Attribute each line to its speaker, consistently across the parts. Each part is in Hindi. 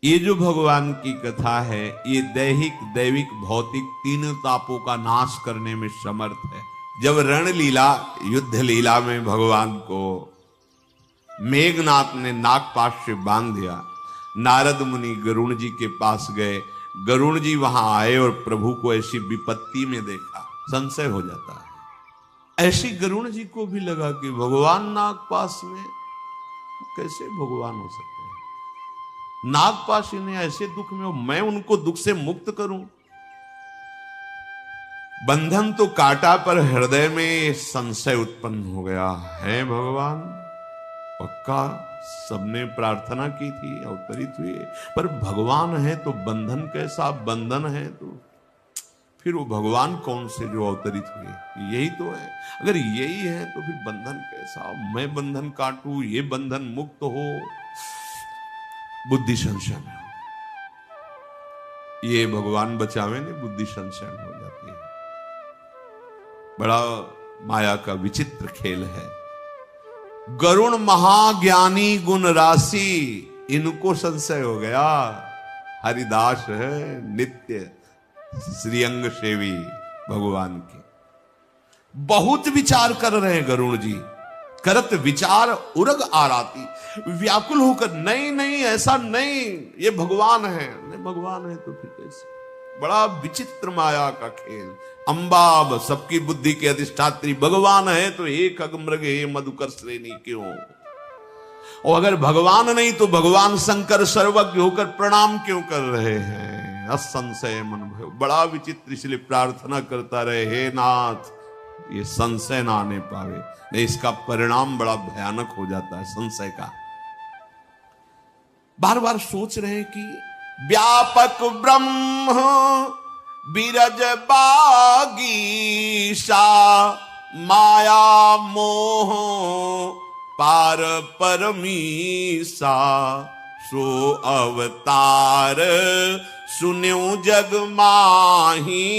Speaker 1: ये जो भगवान की कथा है, ये दैहिक दैविक भौतिक तीनों तापों का नाश करने में समर्थ है। जब रण लीला युद्ध लीला में भगवान को मेघनाथ ने नागपाश से बांध दिया, नारद मुनि गरुण जी के पास गए। गरुण जी वहां आए और प्रभु को ऐसी विपत्ति में देखा, संशय हो जाता है। ऐसी गरुण जी को भी लगा कि भगवान नागपाश में, कैसे भगवान हो सकते हैं? नागपाश इन्हें ऐसे दुख में हो, मैं उनको दुख से मुक्त करूं? बंधन तो काटा, पर हृदय में संशय उत्पन्न हो गया है। भगवान पक्का सबने प्रार्थना की थी, अवतरित हुए, पर भगवान है तो बंधन कैसा? बंधन है तो फिर वो भगवान कौन से जो अवतरित हुए? यही तो है। अगर यही है तो फिर बंधन कैसा? मैं बंधन काटूं, ये बंधन मुक्त हो? बुद्धि संशय में हो, ये भगवान बचावे ने बुद्धि संशय में हो जाती है। बड़ा माया का विचित्र खेल है। गरुण महाज्ञानी गुण राशि, इनको संशय हो गया। हरिदास है नित्य श्रीअंग सेवी भगवान के, बहुत विचार कर रहे हैं गरुण जी। करत विचार उरग आराती, व्याकुल होकर, नहीं नहीं ऐसा नहीं, ये भगवान है। नहीं भगवान है तो फिर कैसे? बड़ा विचित्र माया का खेल। अंबा सबकी बुद्धि के अधिष्ठात्री भगवान है तो एक अगमृग हे मधुकर श्रेणी क्यों? और अगर भगवान नहीं तो भगवान शंकर सर्वज्ञ होकर प्रणाम क्यों कर रहे हैं? असंशय मन भय। बड़ा विचित्र, इसलिए प्रार्थना करता रहे, हे नाथ ये संशय ना आने पावे, नहीं इसका परिणाम बड़ा भयानक हो जाता है संशय का। बार बार सोच रहे हैं कि व्यापक ब्रह्म बिरज बागीशा, माया मोह पार परमीसा, सो अवतार सुन्यो जग माही,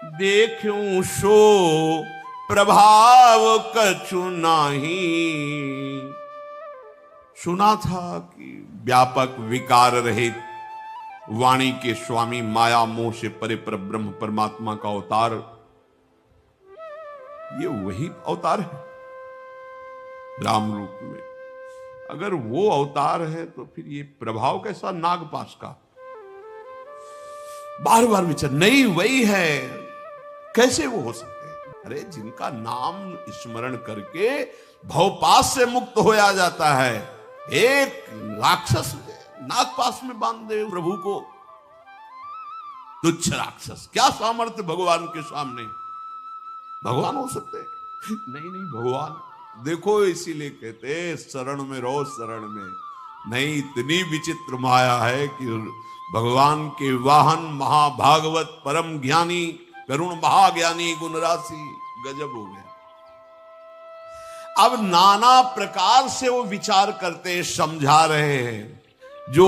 Speaker 1: देखूं सो प्रभाव कछु नाही। सुना था कि व्यापक विकार रहित वाणी के स्वामी, माया मोह से परे पर ब्रह्म परमात्मा का अवतार, ये वही अवतार है राम रूप में। अगर वो अवतार है तो फिर ये प्रभाव कैसा नागपाश का? बार बार विचार, नहीं वही है, कैसे वो हो सकते हैं? अरे जिनका नाम स्मरण करके भवपाश से मुक्त होया जाता है, एक राक्षस नागपाश में बांध दे प्रभु को, तुच्छ राक्षस, क्या सामर्थ्य भगवान के सामने? भगवान हो सकते हैं? नहीं नहीं भगवान। देखो इसीलिए कहते शरण में रहो, शरण में। नहीं, इतनी विचित्र माया है कि भगवान के वाहन महाभागवत परम ज्ञानी करुण महाज्ञानी गुण राशि, गजब हो गया। अब नाना प्रकार से वो विचार करते, समझा रहे हैं। जो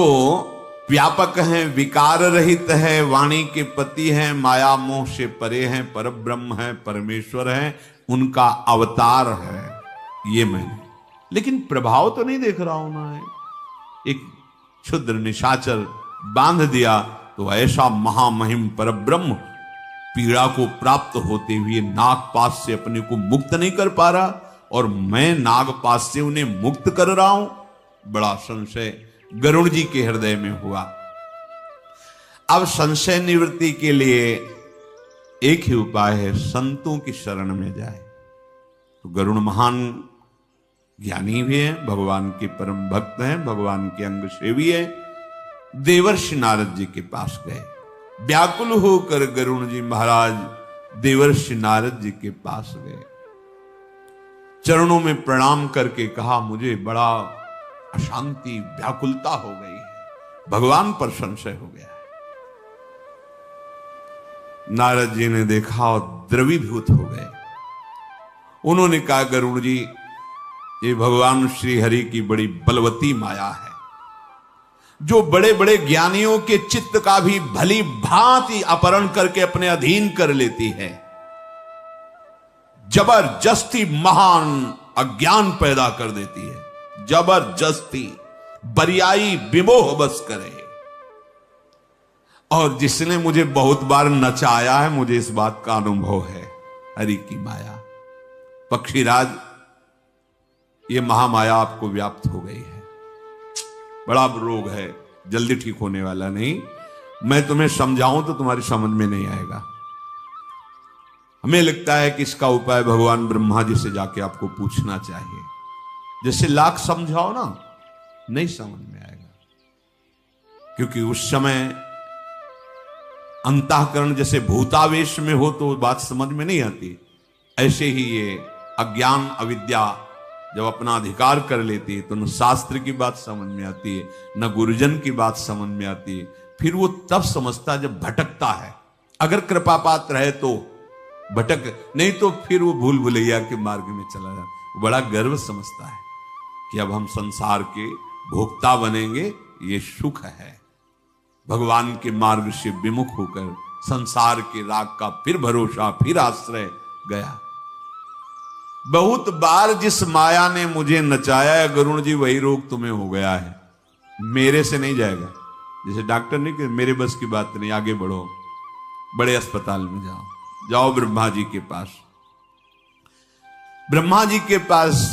Speaker 1: व्यापक हैं, विकार रहित है, वाणी के पति हैं, माया मोह से परे हैं, परब्रह्म है, परमेश्वर है, उनका अवतार है ये मैंने, लेकिन प्रभाव तो नहीं देख रहा हूं ना। एक क्षुद्र निशाचर बांध दिया तो ऐसा महामहिम परब्रह्म पीड़ा को प्राप्त होते हुए नागपाश से अपने को मुक्त नहीं कर पा रहा, और मैं नागपाश से उन्हें मुक्त कर रहा हूं। बड़ा संशय गरुड़ जी के हृदय में हुआ। अब संशय निवृत्ति के लिए एक ही उपाय है, संतों की शरण में जाए। तो गरुड़ महान ज्ञानी भी है, भगवान के परम भक्त हैं, भगवान के अंग सेवी है। देवर्षि नारद जी के पास गए। व्याकुल होकर गरुड़ जी महाराज देवर्षि नारद जी के पास गए। चरणों में प्रणाम करके कहा, मुझे बड़ा अशांति व्याकुलता हो गई है, भगवान पर संशय हो गया है। नारद जी ने देखा और द्रवीभूत हो गए। उन्होंने कहा, गरुड़ जी ये भगवान श्री हरि की बड़ी बलवती माया है, जो बड़े बड़े ज्ञानियों के चित्त का भी भली भांति अपहरण करके अपने अधीन कर लेती है। जबरदस्ती महान अज्ञान पैदा कर देती है, जबरदस्ती बरियाई विमोह बस करे। और जिसने मुझे बहुत बार नचाया है, मुझे इस बात का अनुभव है, हरि की माया। पक्षीराज, ये महामाया आपको व्याप्त हो गई है, बड़ा रोग है, जल्दी ठीक होने वाला नहीं। मैं तुम्हें समझाऊं तो तुम्हारी समझ में नहीं आएगा। हमें लगता है कि इसका उपाय भगवान ब्रह्मा जी से जाके आपको पूछना चाहिए। जैसे लाख समझाओ ना, नहीं समझ में आएगा, क्योंकि उस समय अंतःकरण जैसे भूतावेश में हो तो बात समझ में नहीं आती। ऐसे ही ये अज्ञान अविद्या जब अपना अधिकार कर लेती है तो न शास्त्र की बात समझ में आती है, न गुरुजन की बात समझ में आती है। फिर वो तब समझता जब भटकता है। अगर कृपापात रहे तो भटक, नहीं तो फिर वो भूल भुलैया के मार्ग में चला जाता। बड़ा गर्व समझता है कि अब हम संसार के भोक्ता बनेंगे, ये सुख है। भगवान के मार्ग से विमुख होकर संसार के राग का फिर भरोसा, फिर आश्रय गया। बहुत बार जिस माया ने मुझे नचाया है गरुण जी, वही रोग तुम्हें हो गया है, मेरे से नहीं जाएगा। जैसे डॉक्टर ने कि मेरे बस की बात नहीं, आगे बढ़ो, बड़े अस्पताल में जाओ, जाओ ब्रह्मा जी के पास। ब्रह्मा जी के पास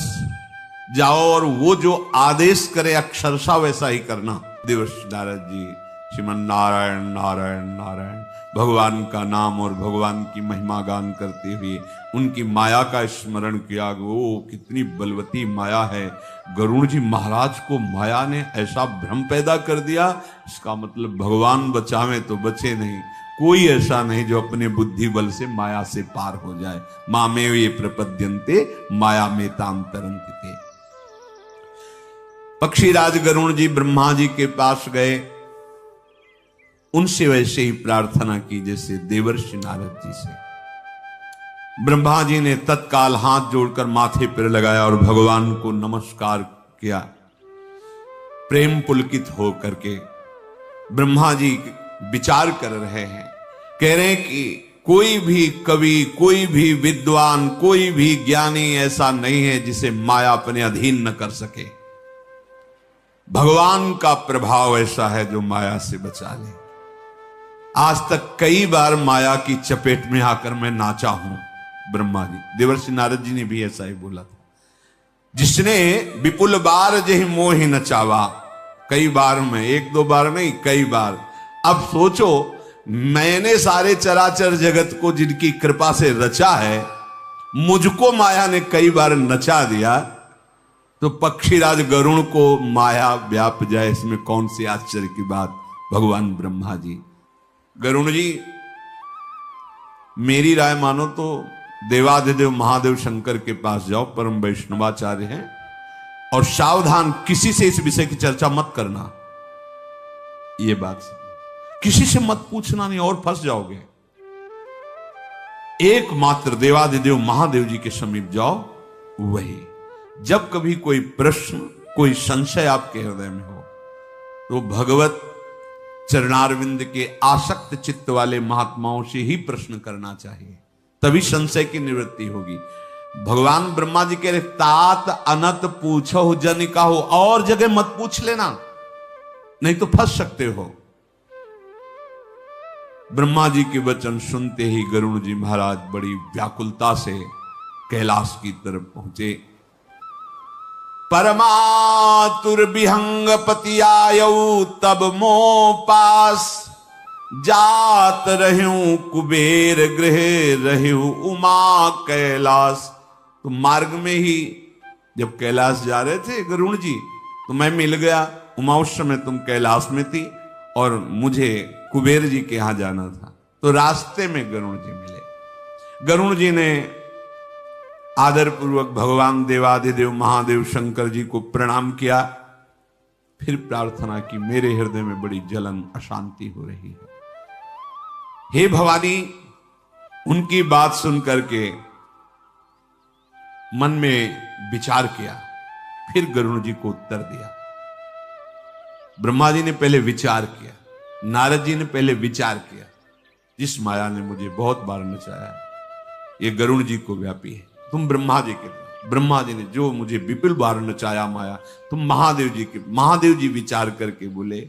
Speaker 1: जाओ और वो जो आदेश करे अक्षरशः वैसा ही करना। देवर्षि नारद जी श्रीमन नारायण नारायण नारायण भगवान का नाम और भगवान की महिमा गान करते हुए उनकी माया का स्मरण किया। वो कितनी बलवती माया है। गरुड़ जी महाराज को माया ने ऐसा भ्रम पैदा कर दिया, इसका मतलब भगवान बचावे तो बचे नहीं। कोई ऐसा नहीं जो अपने बुद्धि बल से माया से पार हो जाए। मामे ये प्रपद्यन्ते माया में ताम तरन्ते। पक्षीराज गरुड़ जी ब्रह्मा जी के पास गए, उनसे वैसे ही प्रार्थना की जैसे देवर्षि नारद जी से। ब्रह्मा जी ने तत्काल हाथ जोड़कर माथे पर लगाया और भगवान को नमस्कार किया। प्रेम पुलकित हो करके ब्रह्मा जी विचार कर रहे हैं, कह रहे हैं कि कोई भी कवि, कोई भी विद्वान, कोई भी ज्ञानी ऐसा नहीं है जिसे माया अपने अधीन न कर सके। भगवान का प्रभाव ऐसा है जो माया से बचा ले। आज तक कई बार माया की चपेट में आकर मैं नाचा हूं। ब्रह्मा जी, देवर्षि नारद जी ने भी ऐसा ही बोला था, जिसने विपुल बार जही मोहि नचावा। कई बार में, एक दो बार नहीं, कई बार। अब सोचो, मैंने सारे चराचर जगत को जिनकी कृपा से रचा है, मुझको माया ने कई बार नचा दिया, तो पक्षीराज गरुड़ को माया व्याप जाए, इसमें कौन सी आश्चर्य की बात। भगवान ब्रह्मा जी, गरुड़ जी, मेरी राय मानो तो देवाधिदेव महादेव शंकर के पास जाओ, परम वैष्णवाचार्य हैं, और सावधान, किसी से इस विषय की चर्चा मत करना। ये बात किसी से मत पूछना, नहीं और फंस जाओगे। एकमात्र देवाधिदेव महादेव जी के समीप जाओ, वही। जब कभी कोई प्रश्न, कोई संशय आपके हृदय में हो, तो भगवत चरणारविंद के आसक्त चित्त वाले महात्माओं से ही प्रश्न करना चाहिए, तभी संशय की निवृत्ति होगी। भगवान ब्रह्मा जी कह रहे, तात अनत पूछो जन का हो, और जगह मत पूछ लेना, नहीं तो फंस सकते हो। ब्रह्मा जी के वचन सुनते ही गरुड़ जी महाराज बड़ी व्याकुलता से कैलाश की तरफ पहुंचे। परमातुर विहंग पति आयऊ तब मो पास, जात रहूं कुबेर गृह रहूं उमा कैलाश। तो मार्ग में ही जब कैलाश जा रहे थे गरुड़ जी, तो मैं मिल गया। उमा उस समय तुम कैलाश में थी और मुझे कुबेर जी के यहां जाना था, तो रास्ते में गरुड़ जी मिले। गरुड़ जी ने आदरपूर्वक भगवान देवाधिदेव महादेव शंकर जी को प्रणाम किया, फिर प्रार्थना की, मेरे हृदय में बड़ी जलन अशांति हो रही है, हे भवानी। उनकी बात सुन करके मन में विचार किया, फिर गरुड़ जी को उत्तर दिया। ब्रह्मा जी ने पहले विचार किया, नारद जी ने पहले विचार किया। जिस माया ने मुझे बहुत बार नचाया, ये गरुड़ जी को व्यापी है, तुम ब्रह्मा जी के पास। ब्रह्मा जी ने जो मुझे विपुल बार नचाया माया, तो महादेव जी विचार करके बोले,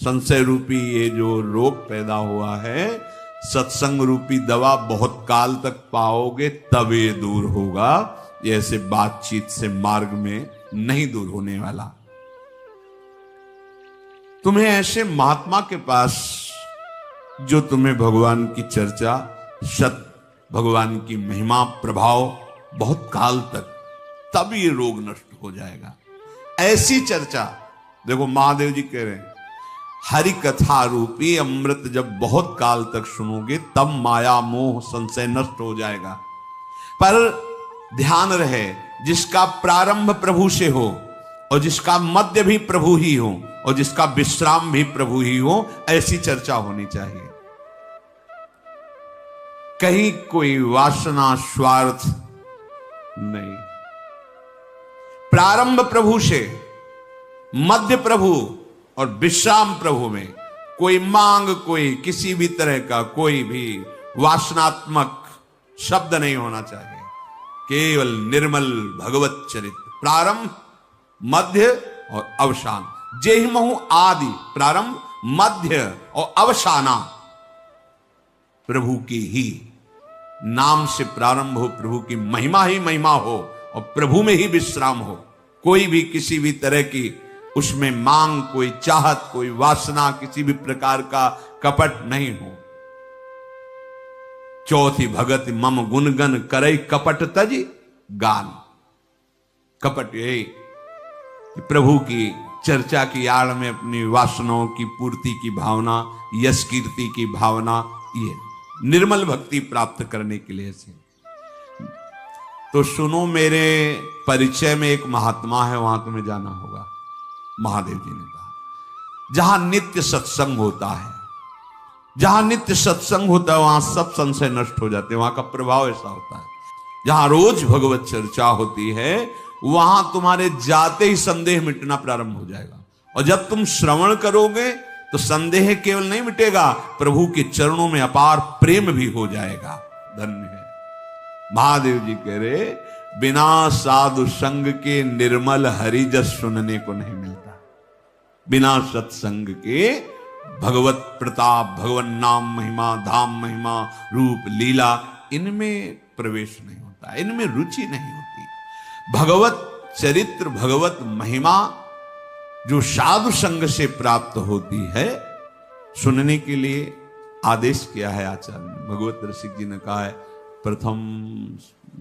Speaker 1: संशय रूपी ये जो रोग पैदा हुआ है, सत्संग रूपी दवा बहुत काल तक पाओगे तब ये दूर होगा, ये ऐसे बातचीत से मार्ग में नहीं दूर होने वाला। तुम्हें ऐसे महात्मा के पास जो तुम्हें भगवान की चर्चा, भगवान की महिमा, प्रभाव बहुत काल तक, तब ये रोग नष्ट हो जाएगा। ऐसी चर्चा, देखो महादेव जी कह रहे हैं, हरि कथा रूपी अमृत जब बहुत काल तक सुनोगे तब माया मोह संशय नष्ट हो जाएगा। पर ध्यान रहे, जिसका प्रारंभ प्रभु से हो और जिसका मध्य भी प्रभु ही हो और जिसका विश्राम भी प्रभु ही हो, ऐसी चर्चा होनी चाहिए। कहीं कोई वासना स्वार्थ नहीं। प्रारंभ प्रभु से, मध्य प्रभु और विश्राम प्रभु में कोई मांग, कोई किसी भी तरह का कोई भी वासनात्मक शब्द नहीं होना चाहिए। केवल निर्मल भगवत चरित्र, प्रारंभ मध्य और अवसान। जेहि महु आदि, प्रारंभ मध्य और अवसाना प्रभु की ही नाम से प्रारंभ हो, प्रभु की महिमा ही महिमा हो और प्रभु में ही विश्राम हो। कोई भी किसी भी तरह की उसमें मांग, कोई चाहत, कोई वासना, किसी भी प्रकार का कपट नहीं हो। चौथी भगत मम गुणगन करई कपट तज गान। कपट यही कि प्रभु की चर्चा की आड़ में अपनी वासनाओं की पूर्ति की भावना, यश कीर्ति की भावना, ये निर्मल भक्ति प्राप्त करने के लिए से। तो सुनो, मेरे परिचय में एक महात्मा है, वहां तुम्हें जाना होगा। महादेव जी ने कहा, जहां नित्य सत्संग होता है, जहां नित्य सत्संग होता है, वहां सब संशय नष्ट हो जाते हैं। वहां का प्रभाव ऐसा होता है, जहां रोज भगवत चर्चा होती है, वहां तुम्हारे जाते ही संदेह मिटना प्रारंभ हो जाएगा। और जब तुम श्रवण करोगे तो संदेह केवल नहीं मिटेगा, प्रभु के चरणों में अपार प्रेम भी हो जाएगा। धन्य है। महादेव जी कह रहे, बिना साधु संग के निर्मल हरिजस सुनने को नहीं मिलता। बिना सत्संग के भगवत प्रताप, भगवन नाम महिमा, धाम महिमा, रूप लीला, इनमें प्रवेश नहीं होता, इनमें रुचि नहीं होती। भगवत चरित्र, भगवत महिमा जो साधु संग से प्राप्त होती है, सुनने के लिए आदेश किया है आचार्य ने। भगवत रसिक जी ने कहा है, प्रथम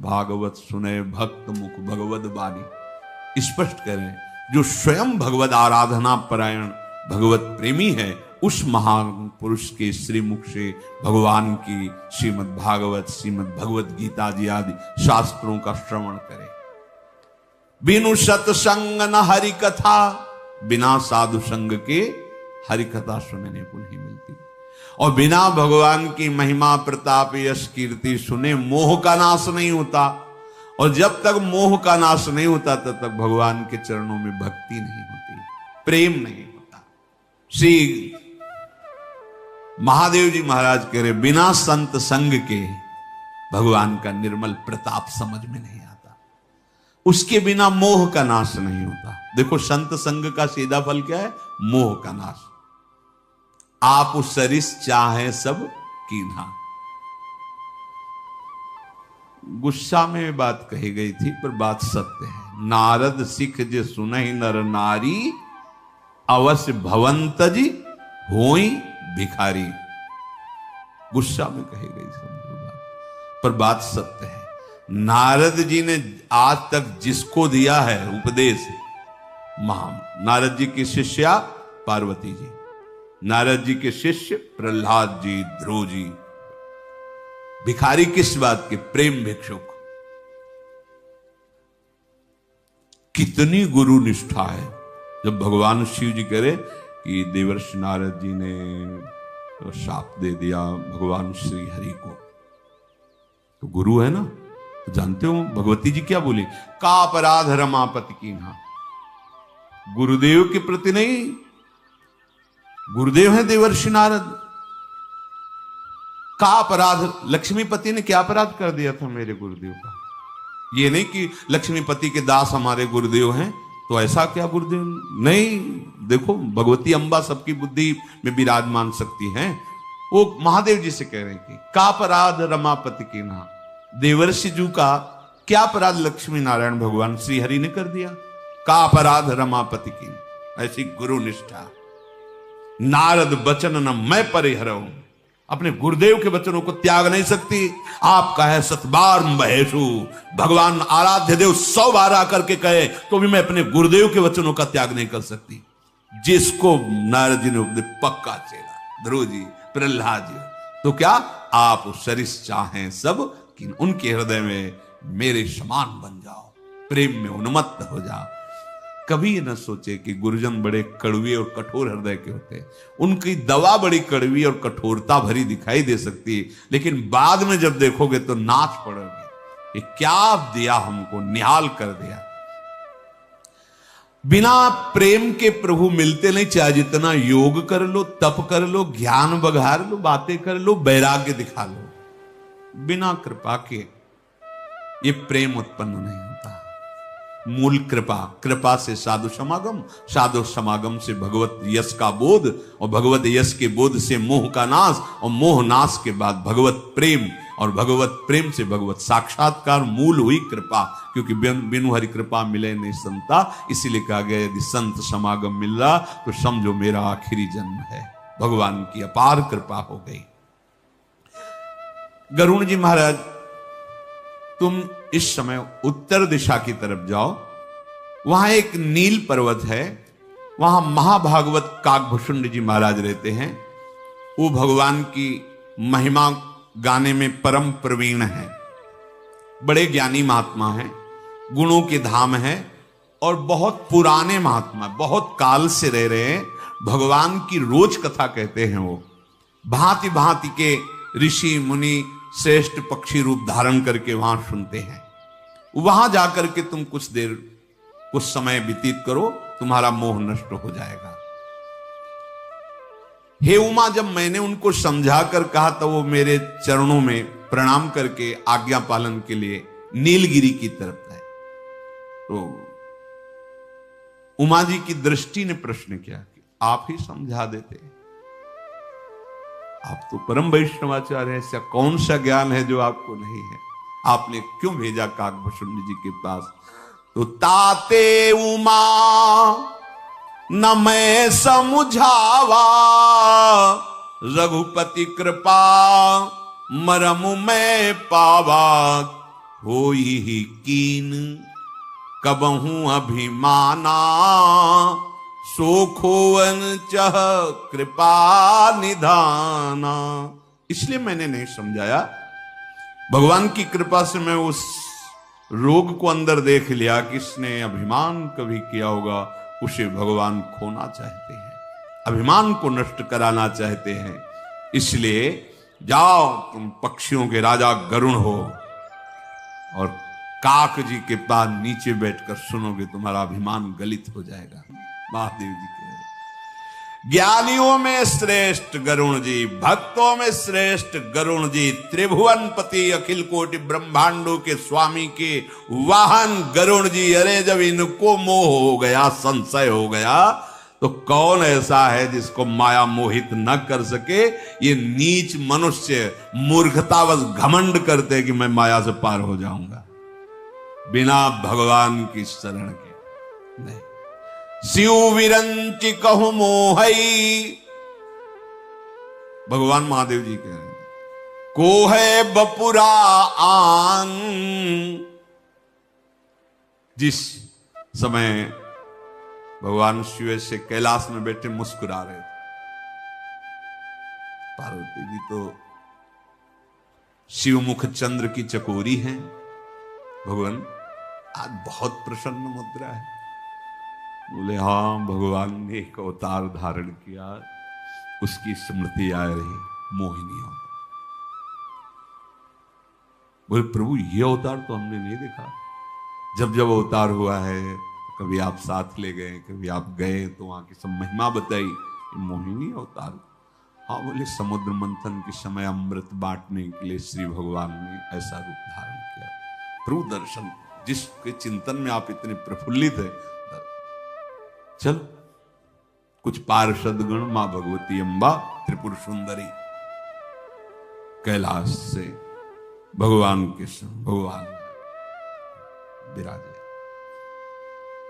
Speaker 1: भागवत सुने भक्त मुख भगवत बानी। स्पष्ट करें, जो स्वयं भगवत आराधना परायण भगवत प्रेमी है, उस महान पुरुष के श्रीमुख से भगवान की श्रीमद् भागवत, श्रीमद् भगवत गीता जी आदि शास्त्रों का श्रवण करे। बिनु सत्संग न हरि कथा, बिना साधु संग के हरि कथा सुनने को नहीं मिलती। और बिना भगवान की महिमा, प्रताप, यश कीर्ति सुने मोह का नाश नहीं होता। और जब तक मोह का नाश नहीं होता तब तक भगवान के चरणों में भक्ति नहीं होती, प्रेम नहीं होता। श्री महादेव जी महाराज कह रहे, बिना संत संग के भगवान का निर्मल प्रताप समझ में नहीं आता, उसके बिना मोह का नाश नहीं होता। देखो, संत संग का सीधा फल क्या है? मोह का नाश। आप उस सरिस चाहे सब कीन्हा। गुस्सा में बात कही गई थी, पर बात सत्य है। नारद सिख जे सुनहि नर नारी, अवश्य भवंतज होई भिखारी। गुस्सा में कही गई समझो बात, पर बात सत्य है। नारद जी ने आज तक जिसको दिया है उपदेश, नारद जी की शिष्या पार्वती जी, नारद जी के शिष्य प्रहलाद जी, ध्रुव जी। भिखारी किस बात के? प्रेम भिक्षुक। कितनी गुरु निष्ठा है। जब भगवान शिव जी करे कि देवर्षि नारद जी ने शाप दे दिया भगवान श्री हरि को, तो गुरु है ना, तो जानते हो भगवती जी क्या बोली? का अपराध रमापति की ना। गुरुदेव के प्रति नहीं, गुरुदेव है देवर्षि नारद। का अपराध, लक्ष्मीपति ने क्या अपराध कर दिया था मेरे गुरुदेव का? ये नहीं कि लक्ष्मीपति के दास हमारे गुरुदेव हैं, तो ऐसा क्या गुरुदेव नहीं। देखो भगवती अम्बा सबकी बुद्धि में विराजमान शक्ति है। वो महादेव जी से कह रहे हैं कि का अपराध रमापति की ना, देवर्षि जू का क्या अपराध लक्ष्मी नारायण भगवान श्री हरि ने कर दिया। का अपराध रमापति की, ऐसी गुरु निष्ठा। नारद बचन न मैं परिहरऊं, अपने गुरुदेव के वचनों को त्याग नहीं सकती। आप कहे सतबार महेशु, भगवान आराध्य देव 100 बार आकर के कहे तो भी मैं अपने गुरुदेव के वचनों का त्याग नहीं कर सकती। जिसको नारद जी ने उपदेश, पक्का चेला ध्रुव जी, प्रहलाद जी, तो क्या आप सरिस चाहें सब कि उनके हृदय में मेरे समान बन जाओ, प्रेम में उन्मत्त हो जाओ। कभी न सोचे कि गुरुजन बड़े कड़वे और कठोर हृदय के होते हैं। उनकी दवा बड़ी कड़वी और कठोरता भरी दिखाई दे सकती है, लेकिन बाद में जब देखोगे तो नाच पड़ोगे, ये क्या दिया हमको, निहाल कर दिया। बिना प्रेम के प्रभु मिलते नहीं, चाहे जितना योग कर लो, तप कर लो, ज्ञान बघार लो, बातें कर लो, वैराग्य दिखा लो, बिना कृपा के ये प्रेम उत्पन्न नहीं होता। मूल कृपा, कृपा से साधु समागम, साधु समागम से भगवत यश का बोध, और भगवत यश के बोध से मोह का नाश, और मोह नाश के बाद भगवत प्रेम, और भगवत प्रेम से भगवत साक्षात्कार। मूल हुई कृपा, क्योंकि बिनु हरि कृपा मिले नहीं संता, इसीलिए कहा गया यदि संत समागम मिल रहा तो समझो मेरा आखिरी जन्म है। भगवान की अपार कृपा हो गई। गरुण जी महाराज, तुम इस समय उत्तर दिशा की तरफ जाओ, वहां एक नील पर्वत है, वहां महाभागवत काकभूषुंड जी महाराज रहते हैं। वो भगवान की महिमा गाने में परम प्रवीण है, बड़े ज्ञानी महात्मा हैं, गुणों के धाम है, और बहुत पुराने महात्मा, बहुत काल से रह रहे हैं। भगवान की रोज कथा कहते हैं वो। भांति भांति के ऋषि मुनि श्रेष्ठ पक्षी रूप धारण करके वहां सुनते हैं। वहां जाकर के तुम कुछ देर, कुछ समय व्यतीत करो, तुम्हारा मोह नष्ट हो जाएगा। हे उमा, जब मैंने उनको समझा कर कहा तो वो मेरे चरणों में प्रणाम करके आज्ञा पालन के लिए नीलगिरी की तरफ गए। तो उमा जी की दृष्टि ने प्रश्न किया कि आप ही समझा देते, आप तो परम वैष्णवाचार्य हैं, ऐसा कौन सा ज्ञान है जो आपको नहीं है, आपने क्यों भेजा काकभूषुंड जी के पास। तो ताते उमा न मैं समझावा, रघुपति कृपा मरम मैं पावा, होई ही कीन कबहू अभिमाना, सोखोवन चह कृपा निधाना। इसलिए मैंने नहीं समझाया। भगवान की कृपा से मैं उस रोग को अंदर देख लिया कि इसने अभिमान कभी किया होगा, उसे भगवान खोना चाहते हैं, अभिमान को नष्ट कराना चाहते हैं। इसलिए जाओ, तुम पक्षियों के राजा गरुण हो, और काक जी के पास नीचे बैठकर सुनोगे, तुम्हारा अभिमान गलित हो जाएगा। महादेव जी कह रहे, ज्ञानियों में श्रेष्ठ गरुण जी, भक्तों में श्रेष्ठ गरुण जी, त्रिभुवनपति अखिल कोटि ब्रह्मांडों के स्वामी के वाहन गरुण जी। अरे जब इनको मोह हो गया, संशय हो गया, तो कौन ऐसा है जिसको माया मोहित न कर सके। ये नीच मनुष्य मूर्खतावश घमंड करते कि मैं माया से पार हो जाऊंगा, बिना भगवान की शरण के नहीं। शिव विरंचि कहु मोहई, भगवान महादेव जी कह रहे हैं, को है बपुरा आन। जिस समय भगवान शिव से कैलाश में बैठे मुस्कुरा रहे थे, पार्वती जी तो शिवमुख चंद्र की चकोरी हैं। भगवान आज बहुत प्रसन्न मुद्रा है। बोले हाँ, भगवान ने एक अवतार धारण किया, उसकी स्मृति आ रही, मोहिनी अवतार। बोले प्रभु ये अवतार तो हमने नहीं देखा। जब जब अवतार हुआ है, कभी आप साथ ले गए, कभी आप गए तो वहां की सब महिमा बताई, मोहिनी अवतार। हाँ, बोले समुद्र मंथन के समय अमृत बांटने के लिए श्री भगवान ने ऐसा रूप धारण किया। प्रभु दर्शन जिसके चिंतन में आप इतने प्रफुल्लित है। चल कुछ पार्षद गण मां भगवती अम्बा त्रिपुर सुंदरी कैलाश से भगवान कृष्ण भगवान विराजे।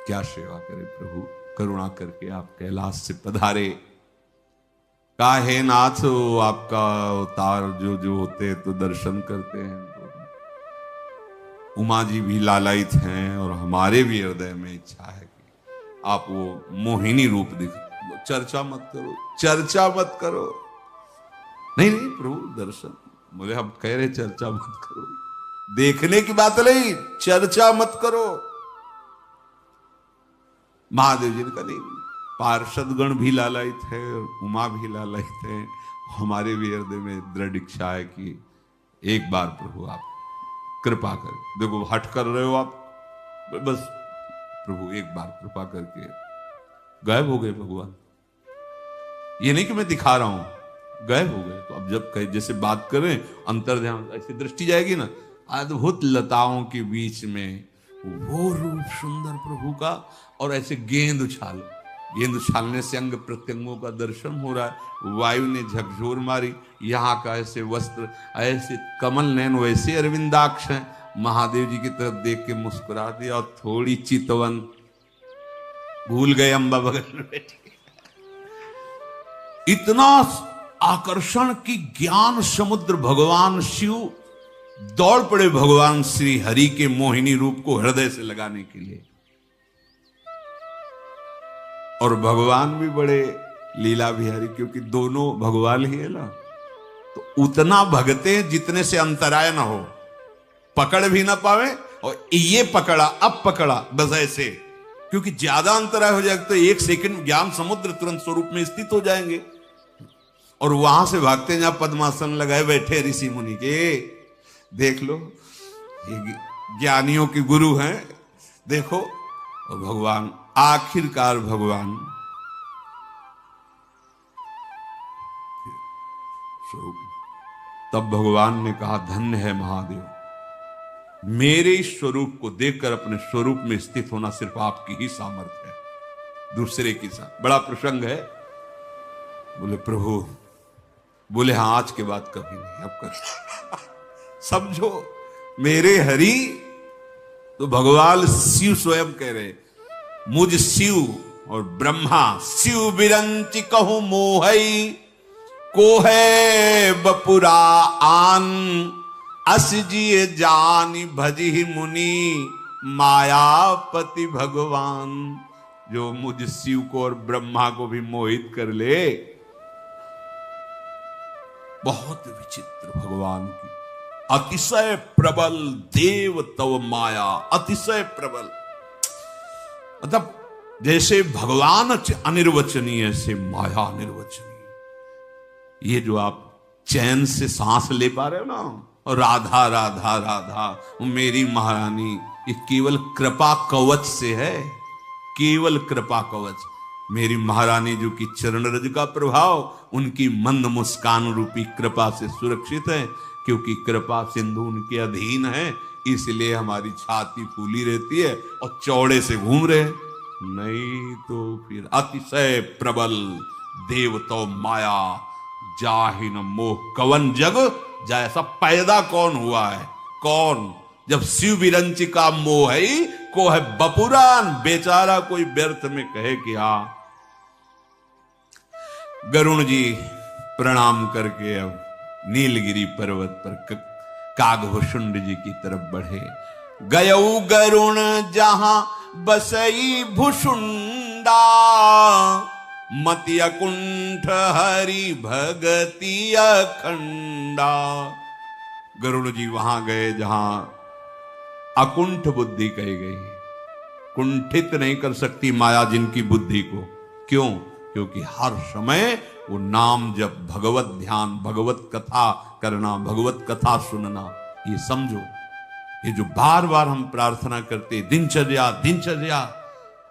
Speaker 1: क्या सेवा करे प्रभु, करुणा करके आप कैलाश से पधारे। काहे नाथ आपका अवतार जो जो होते हैं तो दर्शन करते हैं। उमा जी भी लालायित हैं और हमारे भी हृदय में इच्छा है कि आप वो मोहिनी रूप दिख। चर्चा मत करो, चर्चा मत करो। नहीं नहीं प्रभु दर्शन, बोले हम कह रहे चर्चा मत करो, देखने की बात नहीं, चर्चा मत करो। महादेव जी ने कहा नहीं, पार्षदगण भी लालायित है, उमा भी लालायित है, हमारे भी हृदय में दृढ़ इच्छा है कि एक बार प्रभु आप कृपा कर। देखो हट कर रहे हो आप, बस प्रभु एक बार कृपा करके। गायब हो गए भगवान। ये नहीं कि मैं दिखा रहा हूं, गायब हो गए। तो अब जब कहीं जैसे बात करें अंतर ध्यान ऐसी दृष्टि जाएगी ना, अद्भुत लताओं के बीच में वो रूप सुंदर प्रभु का, और ऐसे गेंद उछाल, गेंद उछालने से अंग प्रत्यंगों का दर्शन हो रहा है। वायु ने झकझोर मारी, यहाँ का ऐसे वस्त्र, ऐसे कमल नयन, वैसे अरविंदाक्ष हैं। महादेव जी की तरफ देख के मुस्कुरा दिया और थोड़ी चितवन, भूल गए अम्बा बगल में बैठी। इतना आकर्षण की ज्ञान समुद्र भगवान शिव दौड़ पड़े भगवान श्री हरि के मोहिनी रूप को हृदय से लगाने के लिए। और भगवान भी बड़े लीला बिहारी, क्योंकि दोनों भगवान ही है ना, तो उतना भगते जितने से अंतराय ना हो, पकड़ भी ना पावे। और ये पकड़ा अब पकड़ा बस ऐसे, क्योंकि ज्यादा अंतराय हो जाएगा तो एक सेकंड ज्ञान समुद्र तुरंत स्वरूप में स्थित हो जाएंगे। और वहां से भागते जहां पद्मासन लगाए बैठे ऋषि मुनि के, देख लो ये ज्ञानियों के गुरु हैं, देखो। और भगवान आखिरकार भगवान स्वरूप, तब भगवान ने कहा धन्य है महादेव, मेरे स्वरूप को देखकर अपने स्वरूप में स्थित होना सिर्फ आपकी ही सामर्थ्य है, दूसरे की साथ। बड़ा प्रसंग है। बोले प्रभु, बोले हाँ आज के बाद कभी नहीं, अब कर समझो मेरे हरि तो भगवान शिव स्वयं कह रहे, मुझ शिव और ब्रह्मा शिव बिरंचि कहूं मोहई, को है बपुरा आन अस जिए जानी भजी मुनि मायापति भगवान। जो मुझ शिव को और ब्रह्मा को भी मोहित कर ले। बहुत विचित्र भगवान की अतिशय प्रबल देव तव माया, अतिशय प्रबल। मतलब जैसे भगवान अनिर्वचनीय, ऐसे माया अनिर्वचनीय। ये जो आप चैन से सांस ले पा रहे हो ना, और राधा राधा राधा मेरी महारानी, ये केवल कृपा कवच से है, केवल कृपा कवच। मेरी महारानी जो की चरण रज का प्रभाव उनकी मंद मुस्कान रूपी कृपा से सुरक्षित है, क्योंकि कृपा सिंधु उनके अधीन है। इसलिए हमारी छाती फूली रहती है और चौड़े से घूम रहे, नहीं तो फिर अतिशय प्रबल देव तो माया जाहिन मोह कवन जग जाय। ऐसा पैदा कौन हुआ है, कौन, जब शिव विरंची का मोह है को है बपुरान। बेचारा कोई व्यर्थ में कहे कि हाँ। गरुण जी प्रणाम करके अब नीलगिरी पर्वत पर कागभुषुंड जी की तरफ बढ़े। गयऊ गरुण जहां बसई भुषुंडा, मति अकुंठ हरि भगति अखंडा। गरुड़ जी वहां गए जहां अकुंठ बुद्धि कही गई, कुंठित नहीं कर सकती माया जिनकी बुद्धि को। क्यों? क्योंकि हर समय वो नाम जप, भगवत ध्यान, भगवत कथा करना, भगवत कथा सुनना। ये समझो, ये जो बार बार हम प्रार्थना करते, दिनचर्या दिनचर्या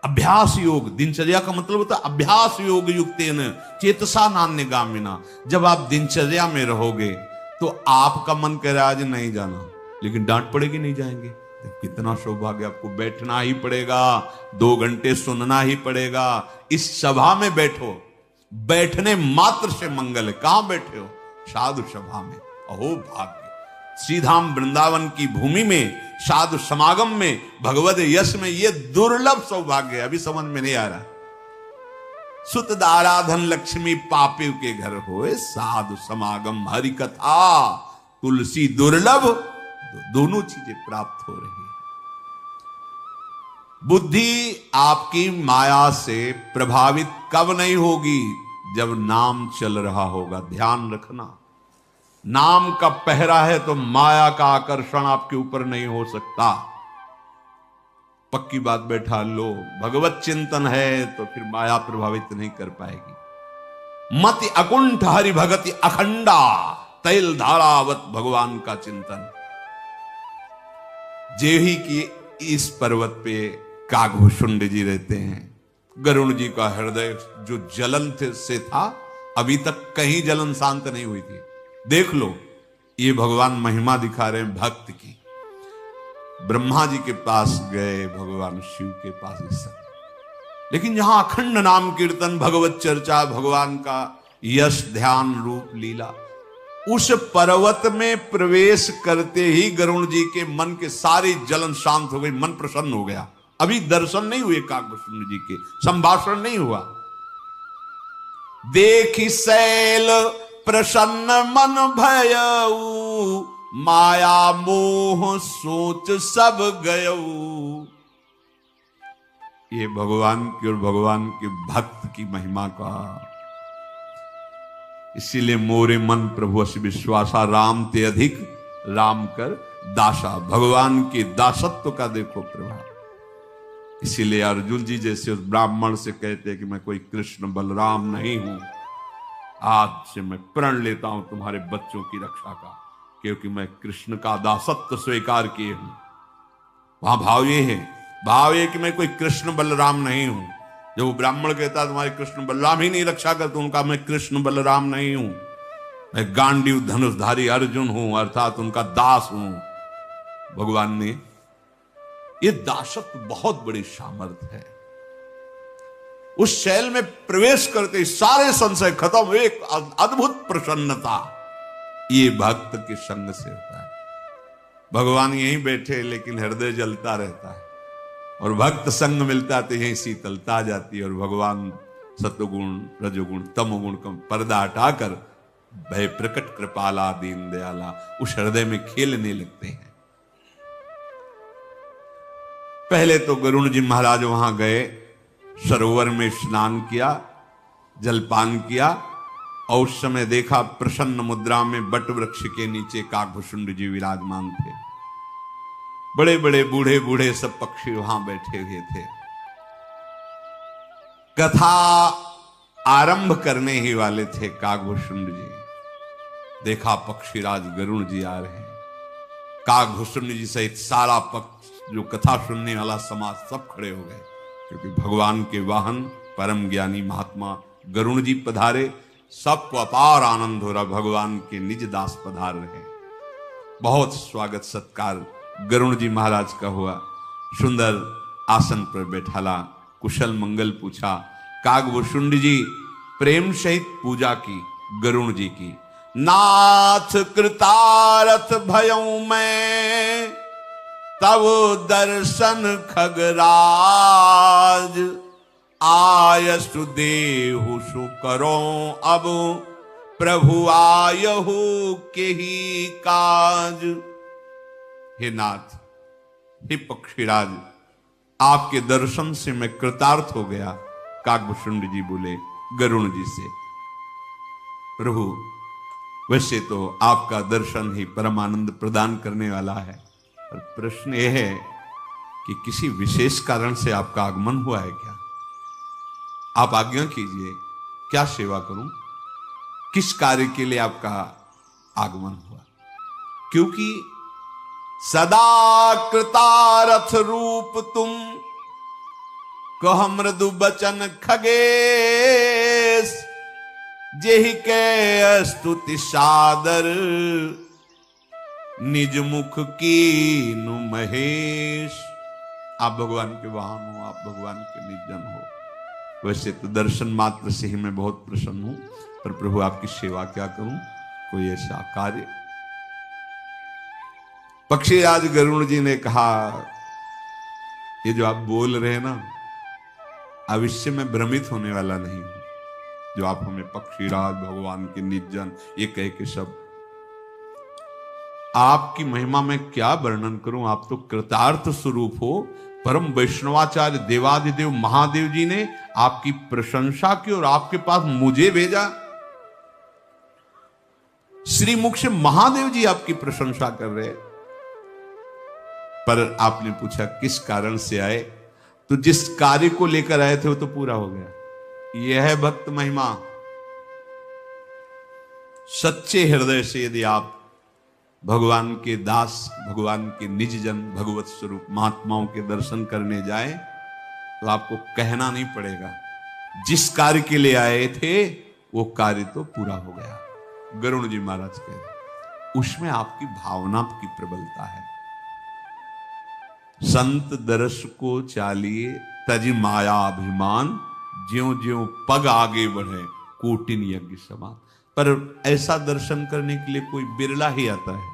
Speaker 1: अभ्यास योग, दिनचर्या का मतलब होता है अभ्यास योग युक्तेन चेतसा नान्यगामिना। जब आप दिनचर्या में रहोगे तो आपका मन कह रहा है आज नहीं जाना, लेकिन डांट पड़ेगी नहीं जाएंगे। तो कितना सौभाग्य, आपको बैठना ही पड़ेगा, 2 घंटे सुनना ही पड़ेगा। इस सभा में बैठो, बैठने मात्र से मंगल है। कहां बैठे हो? साधु सभा में। अहो भाग्य! श्रीधाम वृंदावन की भूमि में, साधु समागम में, भगवत यश में, ये दुर्लभ सौभाग्य है। अभी समझ में नहीं आ रहा। सुत दाराधन लक्ष्मी पापी के घर होए, साधु समागम हरि कथा तुलसी दुर्लभ, दोनों चीजें प्राप्त हो रही है। बुद्धि आपकी माया से प्रभावित कब नहीं होगी? जब नाम चल रहा होगा। ध्यान रखना, नाम का पहरा है तो माया का आकर्षण आपके ऊपर नहीं हो सकता। पक्की बात बैठा लो। भगवत चिंतन है तो फिर माया प्रभावित नहीं कर पाएगी। मति अकुंठ हरि भगति अखंडा, तैल धारावत भगवान का चिंतन। जेही की इस पर्वत पे कागभूषुंड जी रहते हैं। गरुण जी का हृदय जो जलन से था, अभी तक कहीं जलन शांत नहीं हुई थी। देख लो, ये भगवान महिमा दिखा रहे हैं भक्त की। ब्रह्मा जी के पास गए, भगवान शिव के पास इस समय। लेकिन जहां अखंड नाम कीर्तन, भगवत चर्चा, भगवान का यश, ध्यान, रूप, लीला, उस पर्वत में प्रवेश करते ही गरुण जी के मन के सारी जलन शांत हो गई, मन प्रसन्न हो गया। अभी दर्शन नहीं हुए कागभूषुंड जी के, संभाषण नहीं हुआ। देखी शैल प्रसन्न मन भयऊ, माया मोह सोच सब गयऊ। ये भगवान की और भगवान के भक्त की महिमा का। इसीलिए मोरे मन प्रभु अस विश्वासा, राम ते अधिक राम कर दासा। भगवान के दासत्व का देखो प्रभाव। इसीलिए अर्जुन जी जैसे उस ब्राह्मण से कहते हैं कि मैं कोई कृष्ण बलराम नहीं हूं, आज से मैं प्रण लेता हूं तुम्हारे बच्चों की रक्षा का, क्योंकि मैं कृष्ण का दासत्व स्वीकार किए हूं। वहां भाव ये है, भाव ये कि मैं कोई कृष्ण बलराम नहीं हूं। जो वो ब्राह्मण कहता तुम्हारे कृष्ण बलराम ही नहीं रक्षा करते, उनका मैं कृष्ण बलराम नहीं हूं, मैं गांडीव धनुषधारी अर्जुन हूं, अर्थात उनका दास हूं। भगवान ने ये दासत्व बहुत बड़ी सामर्थ्य है। उस शैल में प्रवेश करते सारे संशय खत्म, एक अद्भुत प्रसन्नता ये भक्त के संग से होता है। भगवान यहीं बैठे लेकिन हृदय जलता रहता है, और भक्त संग मिलता तो यहीं शीतलता आ जाती है। और भगवान सत्वगुण, रजोगुण, तमोगुण का पर्दा हटाकर भय प्रकट कृपाला दीन दयाला उस हृदय में खेलने लगते हैं। पहले तो गरुण जी महाराज वहां गए, सरोवर में स्नान किया, जलपान किया, और उस समय देखा प्रसन्न मुद्रा में बट वृक्ष के नीचे कागभूषुंड जी विराजमान थे। बड़े बड़े बूढ़े बूढ़े सब पक्षी वहां बैठे हुए थे। कथा आरंभ करने ही वाले थे कागभूषुंड जी। देखा पक्षीराज गरुण जी आ रहे हैं। कागभूषुंड जी सहित सारा पक्ष जो कथा सुनने वाला समाज सब खड़े हो गए, क्योंकि भगवान के वाहन परम ज्ञानी महात्मा गरुण जी पधारे। सबको अपार आनंद हो रहा, भगवान के निज दास पधार रहे। बहुत स्वागत सत्कार गरुण जी महाराज का हुआ। सुंदर आसन पर बैठाला, कुशल मंगल पूछा। कागभूषुंड जी प्रेम सहित पूजा की गरुण जी की। नाथ कृतारथ भयऊ मैं, तब दर्शन खगराज, आयसु देहु सु करो अब, प्रभु आयहु के ही काज। हे नाथ, हे पक्षीराज, आपके दर्शन से मैं कृतार्थ हो गया। कागभूषुंड जी बोले गरुण जी से, प्रभु वैसे तो आपका दर्शन ही परमानंद प्रदान करने वाला है, और प्रश्न यह है कि किसी विशेष कारण से आपका आगमन हुआ है क्या? आप आज्ञा कीजिए, क्या सेवा करूं? किस कार्य के लिए आपका आगमन हुआ? क्योंकि सदा कृतारथ रूप तुम, कह मृदु बचन खगेश, जेहि के स्तुति सादर, निज मुख कीनु महेश। आप भगवान के वाहन हो, आप भगवान के निजन हो। वैसे तो दर्शन मात्र से ही मैं बहुत प्रसन्न हूं, पर प्रभु आपकी सेवा क्या करूं, कोई ऐसा कार्य। पक्षीराज गरुड़ जी ने कहा, ये जो आप बोल रहे हैं ना, अब इससे मैं भ्रमित होने वाला नहीं हूं। जो आप हमें पक्षीराज, भगवान के निजन ये कह के सब, आपकी महिमा में क्या वर्णन करूं। आप तो कृतार्थ स्वरूप हो। परम वैष्णवाचार्य देवाधिदेव महादेव जी ने आपकी प्रशंसा की और आपके पास मुझे भेजा। श्रीमुख से महादेव जी आपकी प्रशंसा कर रहे हैं। पर आपने पूछा किस कारण से आए, तो जिस कार्य को लेकर आए थे वो तो पूरा हो गया। यह है भक्त महिमा। सच्चे हृदय से यदि आप भगवान के दास, भगवान के निज जन, भगवत स्वरूप महात्माओं के दर्शन करने जाए, तो आपको कहना नहीं पड़ेगा। जिस कार्य के लिए आए थे वो कार्य तो पूरा हो गया। गरुड़ जी महाराज कह रहे, उसमें आपकी भावना की प्रबलता है। संत दरस को चालिए तज माया अभिमान, ज्यों ज्यों पग आगे बढ़े कोटिन यज्ञ समान। पर ऐसा दर्शन करने के लिए कोई बिरला ही आता है।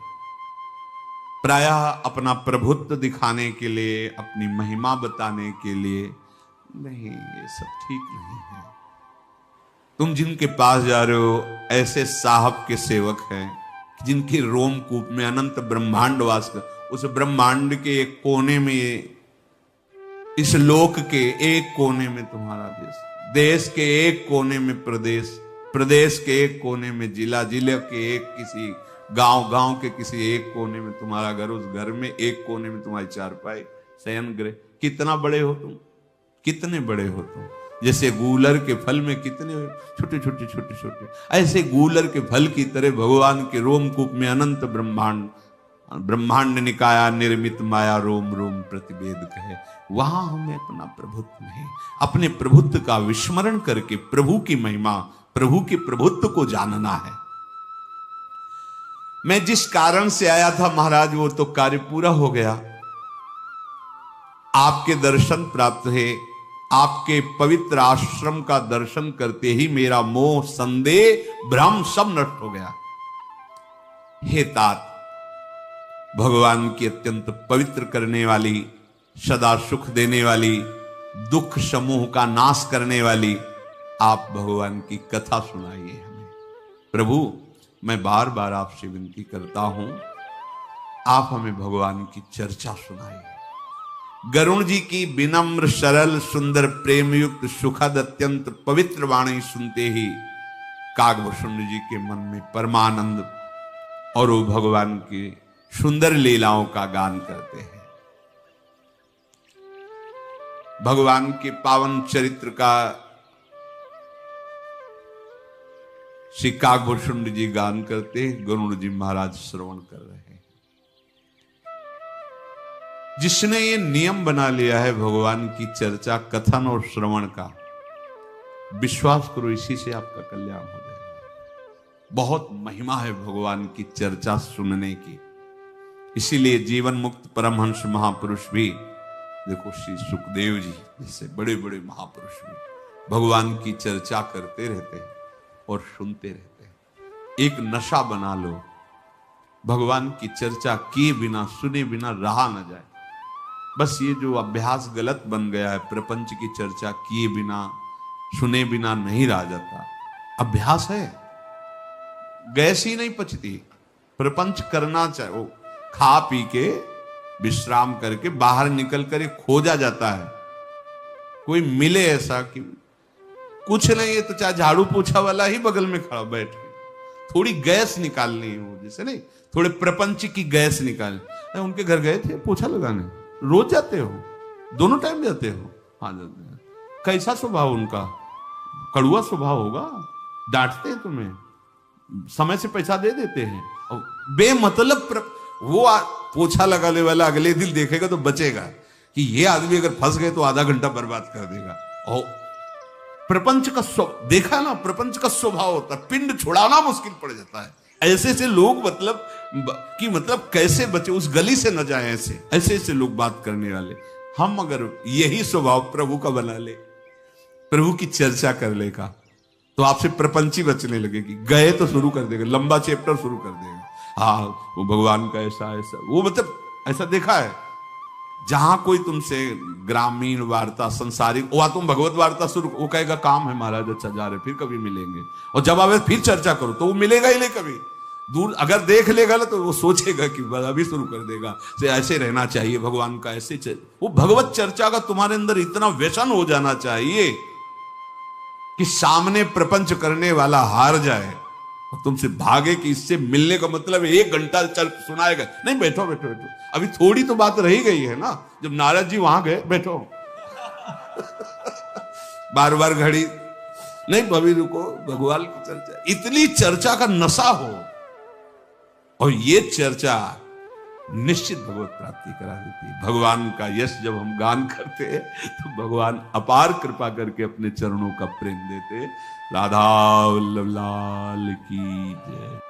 Speaker 1: प्रायः अपना प्रभुत्व दिखाने के लिए, अपनी महिमा बताने के लिए नहीं, ये सब ठीक नहीं है। तुम जिनके पास जा रहे हो ऐसे साहब के सेवक हैं जिनकी रोमकूप में अनंत ब्रह्मांड वास कर, उस ब्रह्मांड के एक कोने में, इस लोक के एक कोने में तुम्हारा देश, देश के एक कोने में प्रदेश, प्रदेश के एक कोने में जिला, जिले के एक किसी गांव, गांव के किसी एक कोने में तुम्हारा घर, उस घर में एक कोने में तुम्हारी चारपाई, शयन गृह। कितना बड़े हो तुम, कितने बड़े हो तुम। जैसे गूलर के फल में कितने छोटे छोटे छोटे छोटे, ऐसे गूलर के फल की तरह भगवान के रोमकूप में अनंत ब्रह्मांड, ब्रह्मांड निकाया निर्मित माया रोम रोम प्रतिवेद कहे। वहां हमें अपना प्रभुत्व नहीं, अपने प्रभुत्व का विस्मरण करके प्रभु की महिमा, प्रभु के प्रभुत्व को जानना है। मैं जिस कारण से आया था महाराज, वो तो कार्य पूरा हो गया। आपके दर्शन प्राप्त है, आपके पवित्र आश्रम का दर्शन करते ही मेरा मोह, संदेह, भ्रम सब नष्ट हो गया। हे तात, भगवान की अत्यंत पवित्र करने वाली, सदा सुख देने वाली, दुख समूह का नाश करने वाली आप भगवान की कथा सुनाइए हमें। प्रभु, मैं बार बार आपसे विनती करता हूं, आप हमें भगवान की चर्चा सुनाइए। गरुड़ जी की विनम्र, सरल, सुंदर, प्रेम युक्त, सुखद, अत्यंत पवित्र वाणी सुनते ही कागभूषण जी के मन में परमानंद, और वो भगवान की सुंदर लीलाओं का गान करते हैं। भगवान के पावन चरित्र का श्री कागभूषण जी गान करते हैं, गरुड़ जी महाराज श्रवण कर रहे हैं। जिसने ये नियम बना लिया है भगवान की चर्चा, कथन और श्रवण का, विश्वास करो इसी से आपका कल्याण हो जाएगा। बहुत महिमा है भगवान की चर्चा सुनने की। इसीलिए जीवन मुक्त परमहंस महापुरुष भी, देखो श्री सुखदेव जी जैसे बड़े बड़े महापुरुष भी भगवान की चर्चा करते रहते हैं और सुनते रहते हैं। एक नशा बना लो, भगवान की चर्चा किए बिना, सुने बिना रहा न जाए। बस ये जो अभ्यास गलत बन गया है, प्रपंच की चर्चा किए बिना, सुने बिना नहीं रहा जाता, अभ्यास है, गैस ही नहीं पचती। प्रपंच करना चाहिए, खा पी के विश्राम करके बाहर निकल कर खोजा जाता है। कोई मिले ऐसा कि कुछ नहीं है तो चाहे झाड़ू पोछा वाला ही बगल में खड़ा बैठ के थोड़ी गैस निकालनी हो, जैसे नहीं थोड़े प्रपंच की गैस निकालनी। उनके घर गए थे पोछा लगाने, रोज जाते हो, दोनों टाइम जाते हो? हाँ जाते हैं। कैसा स्वभाव उनका? कड़ुआ स्वभाव होगा, डांटते हैं तुम्हें, समय से पैसा दे देते हैं, और बेमतलब वो पोछा लगाने वाला अगले दिन देखेगा तो बचेगा कि ये आदमी अगर फंस गए तो आधा घंटा बर्बाद कर देगा। और प्रपंच का देखा ना, प्रपंच का स्वभाव होता है, पिंड छुड़ाना मुश्किल पड़ जाता है। ऐसे से लोग मतलब कि मतलब कैसे बचे, उस गली से न जाए, ऐसे ऐसे ऐसे लोग बात करने वाले। हम अगर यही स्वभाव प्रभु का बना ले, प्रभु की चर्चा कर लेगा, तो आपसे प्रपंची बचने लगेगी। गए तो शुरू कर देगा, लंबा चैप्टर शुरू कर देगा। हाँ वो भगवान का ऐसा ऐसा, वो मतलब ऐसा देखा है, जहां कोई तुमसे ग्रामीण वार्ता संसारिक, वहां तुम भगवत वार्ता शुरू, वो कहेगा काम है महाराज, अच्छा जा रहे, फिर कभी मिलेंगे। और जब आवे फिर चर्चा करो तो वो मिलेगा ही नहीं कभी। दूर अगर देख लेगा ना तो वो सोचेगा कि अभी शुरू कर देगा, तो ऐसे रहना चाहिए भगवान का, ऐसे वो भगवत चर्चा का तुम्हारे अंदर इतना व्यसन हो जाना चाहिए कि सामने प्रपंच करने वाला हार जाए और तुमसे भागे कि इससे मिलने का मतलब 1 घंटा चल सुनाएगा नहीं, बैठो बैठो बैठो, अभी थोड़ी तो बात रही गई है ना। जब नारद जी वहां गए, बैठो बार बार घड़ी नहीं, अभी रुको, भगवान की चर्चा, इतनी चर्चा का नशा हो, और ये चर्चा निश्चित भगवत प्राप्ति करा देती है। भगवान का यश जब हम गान करते हैं तो भगवान अपार कृपा करके अपने चरणों का प्रेम देते। राधा वल्लभ लाल की जय।